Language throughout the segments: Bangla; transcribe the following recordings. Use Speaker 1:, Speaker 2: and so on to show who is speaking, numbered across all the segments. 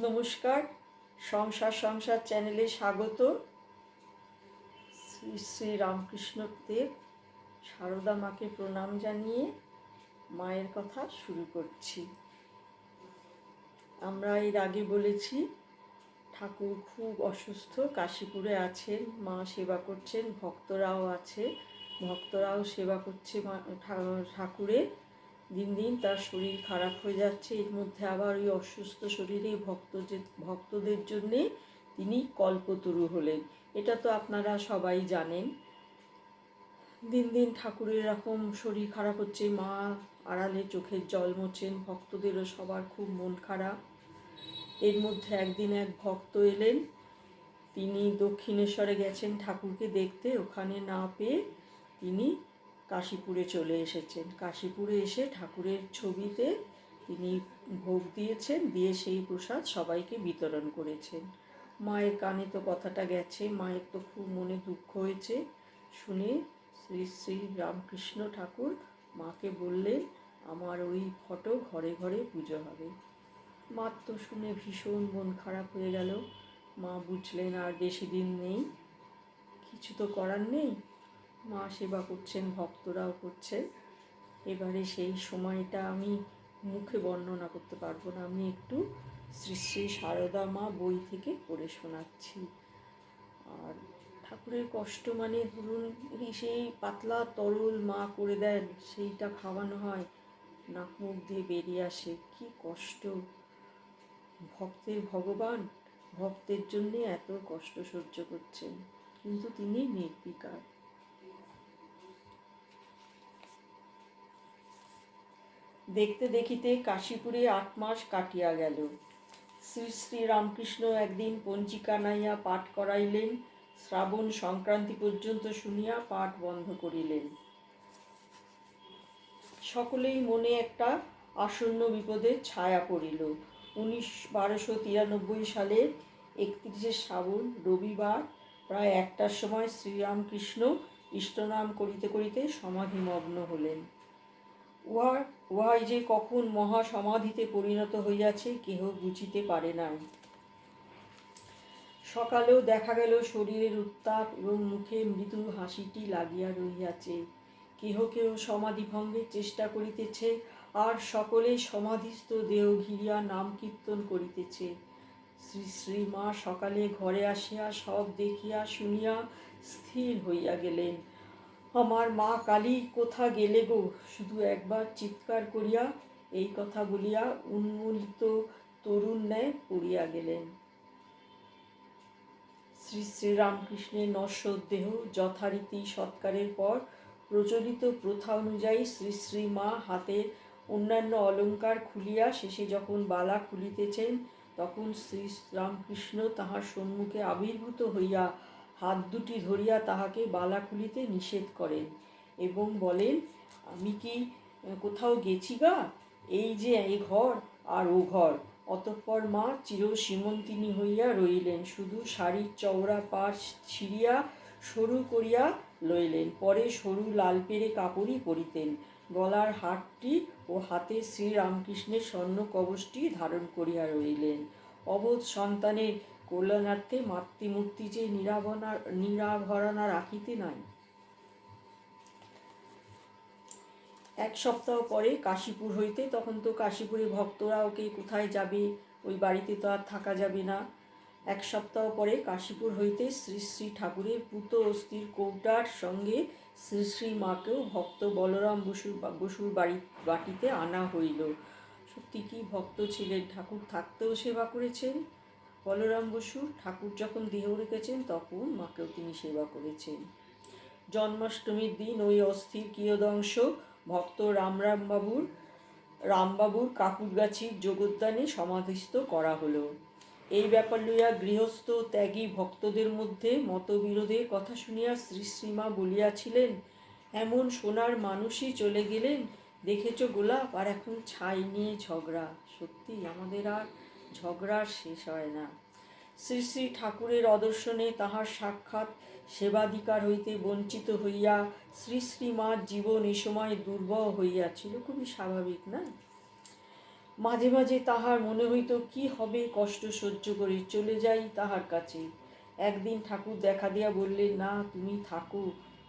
Speaker 1: নমস্কার, সংসার চ্যানেলে স্বাগত। শ্রী শ্রী রামকৃষ্ণ দেব সারদা মাকে প্রণাম জানিয়ে মায়ের কথা শুরু করছি। আমরা এর আগে বলেছি ঠাকুর খুব অসুস্থ, কাশীপুরে আছেন, মা সেবা করছেন, ভক্তরাও সেবা করছে ঠাকুরের। দিন দিন তার শরীর খারাপ হয়ে যাচ্ছে। এর মধ্যে আবার ওই অসুস্থ শরীরে ভক্তদের জন্যে তিনি কল্পতরু হলেন। এটা তো আপনারা সবাই জানেন। দিন দিন ঠাকুরের এরকম শরীর খারাপ হচ্ছে, মা আড়ালে চোখের জল মোছেন, ভক্তদেরও সবার খুব মন খারাপ। এর মধ্যে একদিন এক ভক্ত এলেন, তিনি দক্ষিণেশ্বরে গেছেন ঠাকুরকে দেখতে, ওখানে না পেয়ে তিনি কাশীপুরে চলে এসেছেন। কাশীপুরে এসে ঠাকুরের ছবিতে তিনি ভোগ দিয়েছেন, দিয়ে সেই প্রসাদ সবাইকে বিতরণ করেছেন। মায়ের কানে তো কথাটা গেছে, মায়ের তো খুব মনে দুঃখ হয়েছে। শুনে শ্রী শ্রী রামকৃষ্ণ ঠাকুর মাকে বললেন, আমার ওই ফটো ঘরে ঘরে পুজো হবে। মার তো শুনে ভীষণ মন খারাপ হয়ে গেল। মা বুঝলেন আর বেশি দিন নেই, কিছু তো করার নেই। মা সেবা করছেন, ভক্তরাও করছেন। এবারে সেই সময়টা আমি মুখে বর্ণনা করতে পারবো না, আমি একটু শ্রী শ্রী সারদা মা বই থেকে পড়ে শোনাচ্ছি। আর ঠাকুরের কষ্ট মানে ধরুন সেই পাতলা তরল মা করে দেন, সেইটা খাওয়ানো হয়, নাক মুখ দিয়ে বেরিয়ে আসে, কি কষ্ট। ভক্তের ভগবান, ভক্তের জন্যে এত কষ্ট সহ্য করছেন, কিন্তু তিনি নির্বিকার। দেখতে দেখিতে কাশীপুরে 8 মাস কাটিয়া গেল। শ্রী শ্রী রামকৃষ্ণ একদিন পঞ্জিকা নাইয়া পাঠ করাইলেন, শ্রাবণ সংক্রান্তি পর্যন্ত শুনিয়া পাঠ বন্ধ করিলেন। সকলেই মনে একটা আসন্ন বিপদের ছায়া পড়িল। 1293 সালের 31শে শ্রাবণ রবিবার প্রায় 1টার সময় শ্রীরামকৃষ্ণ ইষ্টনাম করিতে করিতে সমাধিমগ্ন হলেন। উহাই যে কখন মহাসমাধিতে পরিণত হইয়াছে কেহ বুঝিতে পারে নাই। সকালেও দেখা গেল শরীরের উত্তাপ এবং মুখে মৃদু হাসিটি লাগিয়া রহিয়াছে। কেহ কেহ সমাধি ভঙ্গের চেষ্টা করিতেছে, আর সকলে সমাধিস্থ দেহ ঘিরিয়া নাম কীর্তন করিতেছে। শ্রী শ্রী মা সকালে ঘরে আসিয়া সব দেখিয়া শুনিয়া স্থির হইয়া গেলেন। আমার মা কালী, কোথা গেলে গো? শুধু একবার চিৎকার করিয়া এই কথা বলিয়া উন্মূলিত তরুণ ন্যায় পড়িয়া গেলেন। শ্রী শ্রী রামকৃষ্ণের নশ্বর দেহ যথারীতি সৎকারের পর প্রচলিত প্রথা অনুযায়ী শ্রী শ্রী মা হাতের অন্যান্য অলঙ্কার খুলিয়া শেষে যখন বালা খুলিতেছেন, তখন শ্রী রামকৃষ্ণ তাহার সম্মুখে আবির্ভূত হইয়া হাত দুটি ধরিয়া তাহাকে বালা খুলিতে নিষেধ করেন এবং বলেন, আমি কি কোথাও গেছি গা? এই যে এ ঘর আর ও ঘর। অতঃপর মা চির সীমন্তিনী হইয়া রইলেন, শুধু শাড়ির চওড়া পাড় ছিঁড়িয়া সরু করিয়া লইলেন। পরে সরু লাল পেড়ে কাপড়ই পরিতেন। গলার হারটি ও হাতে শ্রীরামকৃষ্ণের স্বর্ণ কবচটি ধারণ করিয়া রইলেন। অবোধ সন্তানের কল্যাণার্থে মাতৃমূর্তি যে নিরাভরণা রাখিতে নাই। 1 সপ্তাহ পরে কাশীপুর হইতে, তখন তো কাশীপুরে ভক্তরা ওকে কোথায় যাবে, ওই বাড়িতে তো আর থাকা যাবে না। 1 সপ্তাহ পরে কাশীপুর হইতে শ্রী শ্রী ঠাকুরের পুত অস্থির কৌটার সঙ্গে শ্রী শ্রী মাকেও ভক্ত বলরাম বসুর বাটিতে আনা হইল। সত্যি কি ভক্ত ছিলেন, ঠাকুর থাকতেও সেবা করেছেন। বলরাম বসু ঠাকুর যখন দেহ রেখেছেন তখন মাকেও তিনি সেবা করেছেন। জন্মাষ্টমীর দিন ওই অস্থির কিয়দংশ ভক্ত রামবাবুর কাকুরগাছির যোগোদ্যানে সমাধিস্থ করা হলো। এই ব্যাপার লইয়া গৃহস্থ ত্যাগী ভক্তদের মধ্যে মতবিরোধের কথা শুনিয়া শ্রী শ্রীমা বলিয়াছিলেন, এমন সোনার মানুষই চলে গেলেন, দেখেছ গোলাপ, আর এখন ছাই নিয়ে ঝগড়া। সত্যি আমাদের আর ঝগড়ার শেষ হয় না। শ্রী শ্রী ঠাকুরের অদর্শনে তাহার সাক্ষাৎ সেবাধিকার হইতে বঞ্চিত হইয়া শ্রী শ্রীমার জীবন এ সময় দুর্বহ হইয়াছিল। খুবই স্বাভাবিক না? মাঝে মাঝে তাহার মনে হইত কি হবে, কষ্ট সহ্য করে চলে যাই তাহার কাছে। একদিন ঠাকুর দেখা দিয়া বললেন, না তুমি থাকো,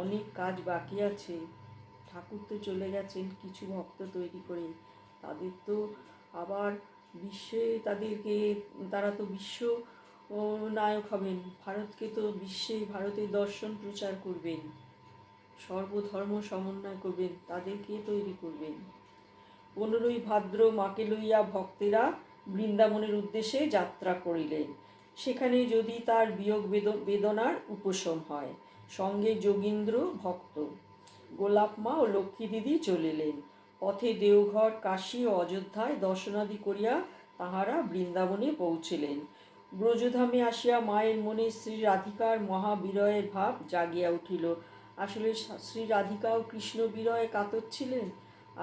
Speaker 1: অনেক কাজ বাকি আছে। ঠাকুর তো চলে গেছেন কিছু ভক্ত তৈরি করে, তাদের তো আবার বিশ্বে তারা তো বিশ্ব নায়ক হবেন, ভারতকে তো বিশ্বে ভারতের দর্শন প্রচার করবেন, সর্বধর্ম সমন্বয় করবেন, তাদেরকে তৈরি করবেন। 15ই ভাদ্র মাকে লইয়া ভক্তেরা বৃন্দাবনের উদ্দেশ্যে যাত্রা করিলেন। সেখানে যদি তার বিয়োগ বেদনার উপশম হয়। সঙ্গে যোগীন্দ্র ভক্ত, গোলাপ মা ও লক্ষ্মী দিদি চলিলেন। পথে দেওঘর, কাশী ও অযোধ্যায় দর্শনাদি করিয়া তাহারা বৃন্দাবনে পৌঁছিলেন। ব্রজধামে আসিয়া মায়ের মনে শ্রী রাধিকার মহাবিরয়ের ভাব জাগিয়া উঠিল। আসলে শ্রী রাধিকাও কৃষ্ণ বিরয়ে কাতর ছিলেন,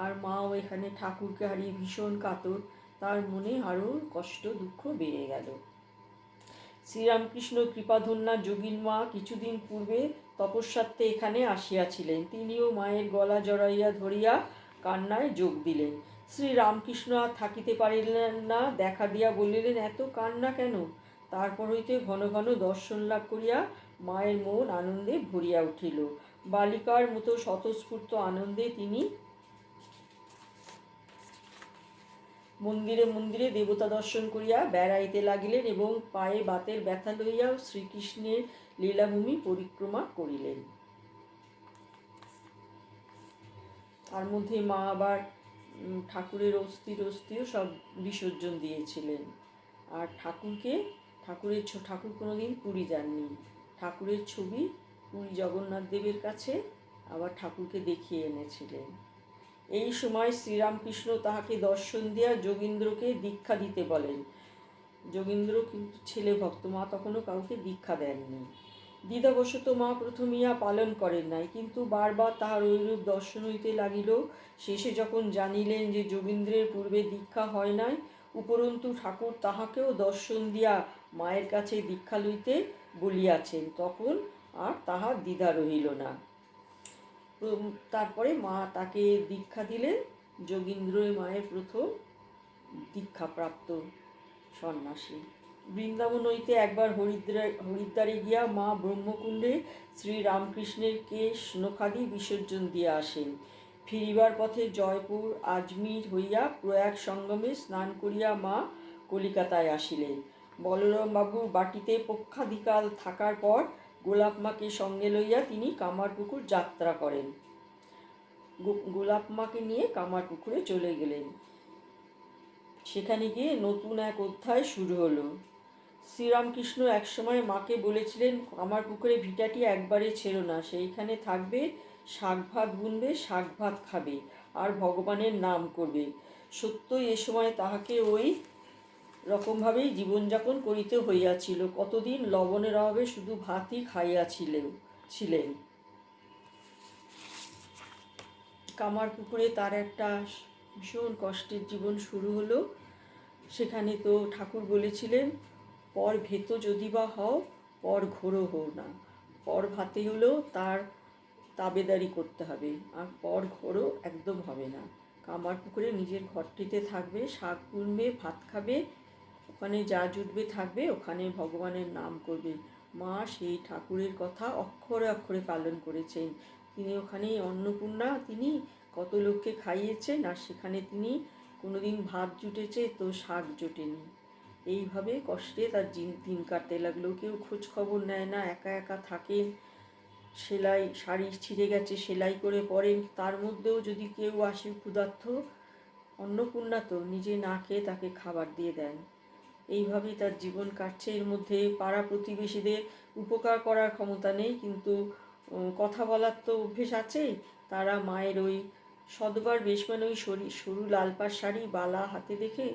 Speaker 1: আর মাও এখানে ঠাকুরকে হারিয়ে ভীষণ কাতর। তার মনে আরও কষ্ট দুঃখ বেড়ে গেল। শ্রীরামকৃষ্ণ কৃপাধন্যা যোগীন মা কিছুদিন পূর্বে তপস্যার্থে এখানে আসিয়াছিলেন। তিনিও মায়ের গলা জড়াইয়া ধরিয়া কান্নায় যোগ দিলেন। শ্রীরামকৃষ্ণ আর থাকিতে পারিলেন না, দেখা দিয়া বলিলেন, এত কান্না কেন? তারপর হইতে ঘন ঘন দর্শন লাভ করিয়া মায়ের মন আনন্দে ভরিয়া উঠিল। বালিকার মতো স্বতঃস্ফূর্ত আনন্দে তিনি মন্দিরে মন্দিরে দেবতা দর্শন করিয়া বেড়াইতে লাগিলেন এবং পায়ে বাতের ব্যথা লইয়া শ্রীকৃষ্ণের লীলাভূমি পরিক্রমা করিলেন। তার মধ্যে মা আবার ঠাকুরের অস্থিও সব বিসর্জন দিয়েছিলেন। আর ঠাকুর কোনোদিন পুরী যাননি। ঠাকুরের ছবি পুরী জগন্নাথ দেবের কাছে আবার ঠাকুরকে দেখিয়ে এনেছিলেন। এই সময় শ্রীরামকৃষ্ণ তাহাকে দর্শন দিয়া যোগীন্দ্রকে দীক্ষা দিতে বলেন। যোগীন্দ্র কিন্তু ছেলে ভক্ত, মা তখনও কাউকে দীক্ষা দেননি। দ্বিধাবশত মা প্রথম ইহা পালন করেন নাই, কিন্তু বারবার তাহার ঐরূপ দর্শন হইতে লাগিল। শেষে যখন জানিলেন যে যোগীন্দ্রের পূর্বে দীক্ষা হয় নাই, উপরন্তু ঠাকুর তাহাকেও দর্শন দিয়া মায়ের কাছে দীক্ষা লইতে বলিয়াছেন, তখন আর তাহার দ্বিধা রহিল না। তারপরে মা তাকে দীক্ষা দিলেন। যোগীন্দ্র মায়ের প্রথম দীক্ষাপ্রাপ্ত সন্ন্যাসী। বৃন্দাবন হইতে একবার হরিদ্বারে গিয়া মা ব্রহ্মকুণ্ডে শ্রীরামকৃষ্ণের কেশ নখাদি বিসর্জন দিয়া আসেন। ফিরিবার পথে জয়পুর আজমির হইয়া প্রয়াগ সঙ্গমে স্নান করিয়া মা কলিকাতায় আসিলেন। বলরামবাবুর বাটিতে পক্ষাধিকাল থাকার পর গোলাপ মাকে সঙ্গে লইয়া তিনি কামারপুকুর যাত্রা করেন। গোলাপ মাকে নিয়ে কামারপুকুরে চলে গেলেন। সেখানে গিয়ে নতুন এক অধ্যায় শুরু হলো। শ্রীরামকৃষ্ণ একসময় মাকে বলেছিলেন, কামারপুকুরে ভিটাটি একবারে ছেড়ো না, সেইখানে থাকবে, শাক ভাত বুনবে, শাক ভাত খাবে, আর ভগবানের নাম করবে। সত্যই এ সময় তাহাকে ওই রকমভাবেই জীবনযাপন করিতে হইয়াছিল। কতদিন লবণের অভাবে শুধু ভাতই ছিলেন। কামারপুকুরে তার একটা ভীষণ কষ্টের জীবন শুরু হলো। সেখানে তো ঠাকুর বলেছিলেন, পর ভেতো যদি বা হও, পর ঘোরও হও না। পর ভাতে হলেও তার তাবেদারি করতে হবে, আর পর ঘোরও একদম হবে না। কামারপুকুরে নিজের ঘরটিতে থাকবে, শাক বুনবে, ভাত খাবে, ওখানে যা জুটবে থাকবে, ওখানে ভগবানের নাম করবে। মা সেই ঠাকুরের কথা অক্ষরে অক্ষরে পালন করেছেন। তিনি ওখানেই অন্নপূর্ণা, তিনি কত লোককে খাইয়েছেন, আর সেখানে তিনি কোনোদিন ভাত জুটেছে তো শাক জোটেনি। এইভাবে কষ্টে তার দিন কাটতে লাগলো। কেউ খোঁজ খবর নেয় না, একা একা থাকেন। শাড়ি ছিঁড়ে গেছে, সেলাই করে পরেন। তার মধ্যেও যদি কেউ আসে ক্ষুধার্ত, অন্নপূর্ণা তো নিজে না খেয়ে তাকে খাবার দিয়ে দেন। এইভাবেই তার জীবন কাটছে। এর মধ্যে পাড়া প্রতিবেশীদের উপকার করার ক্ষমতা নেই, কিন্তু কথা বলার তো অভ্যেস আছেই। তারা মায়ের ওই সদবার বেশ, মানে ওই সরু লালপাড় শাড়ি বালা হাতে দেখে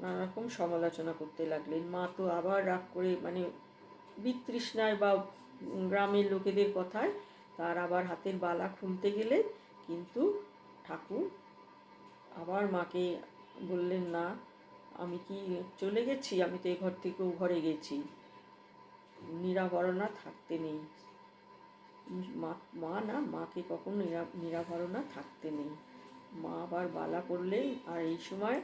Speaker 1: নানারকম সমালোচনা করতে লাগলেন। মা তো আবার রাগ করে, মানে বিতৃষ্ণায় বা গ্রামের লোকেদের কথায় তার আবার হাতের বালা খুলতে গেলেন, কিন্তু ঠাকুর আবার মাকে বললেন, না, আমি কি চলে গেছি? আমি তো এ ঘর থেকে ও ঘরে গেছি, নিরাভরণা থাকতে নেই। মাকে কখনো নিরাভরণা থাকতে নেই। মা আবার বালা পড়লেন। আর এই সময়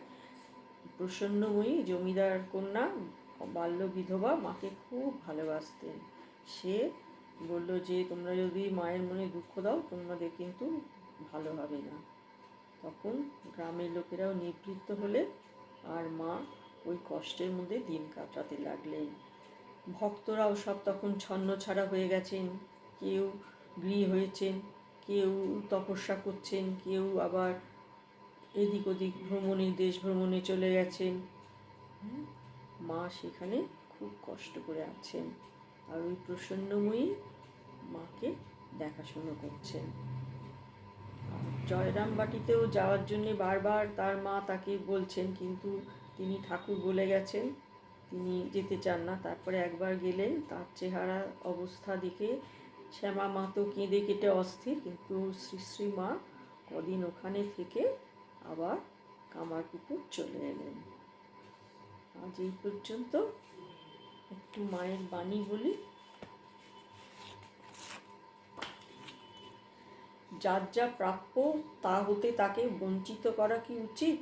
Speaker 1: প্রসন্নময়ী জমিদার কন্যা বাল্য বিধবা মাকে খুব ভালোবাসতেন। সে বলল যে তোমরা যদি মায়ের মনে দুঃখ দাও তোমাদের কিন্তু ভালো হবে না। তখন গ্রামের লোকেরাও নিবৃত্ত হলে আর মা ওই কষ্টের মধ্যে দিন কাটাতে লাগলেন। ভক্তরাও সব তখন ছন্নছাড়া হয়ে গেছেন, কেউ গৃহী হয়েছেন, কেউ তপস্যা করছেন, কেউ আবার এদিক ওদিক ভ্রমণে, দেশ ভ্রমণে চলে গেছেন। মা সেখানে খুব কষ্ট করে আছেন, আর ওই প্রসন্নময়ী মাকে দেখাশুনো করছেন। জয়রাম বাটিতেও যাওয়ার জন্যে বারবার তার মা তাকে বলছেন, কিন্তু তিনি ঠাকুর বলে গেছেন তিনি যেতে চান না। তারপরে একবার গেলেন, তার চেহারা অবস্থা দেখে শ্যামা মা তো কেঁদে কেটে অস্থির, কিন্তু শ্রী শ্রী মা কদিন ওখানে থেকে আবার কামারপুকুর চলে এলেন। আজ এই পর্যন্ত। একটু মায়ের বাণী বলি। যার যা প্রাপ্য তা হতে তাকে বঞ্চিত করা কি উচিত?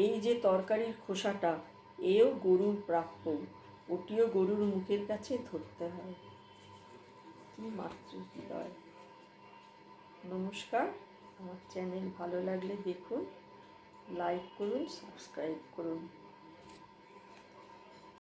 Speaker 1: এই যে তরকারির খোসাটা, এও গরুর প্রাপ্য, ওটিও গরুর মুখের কাছে ধরতে হয়। কি মাতৃহৃদয়। নমস্কার। আমার চ্যানেল ভালো লাগলে দেখুন, লাইক করুন, সাবস্ক্রাইব করুন।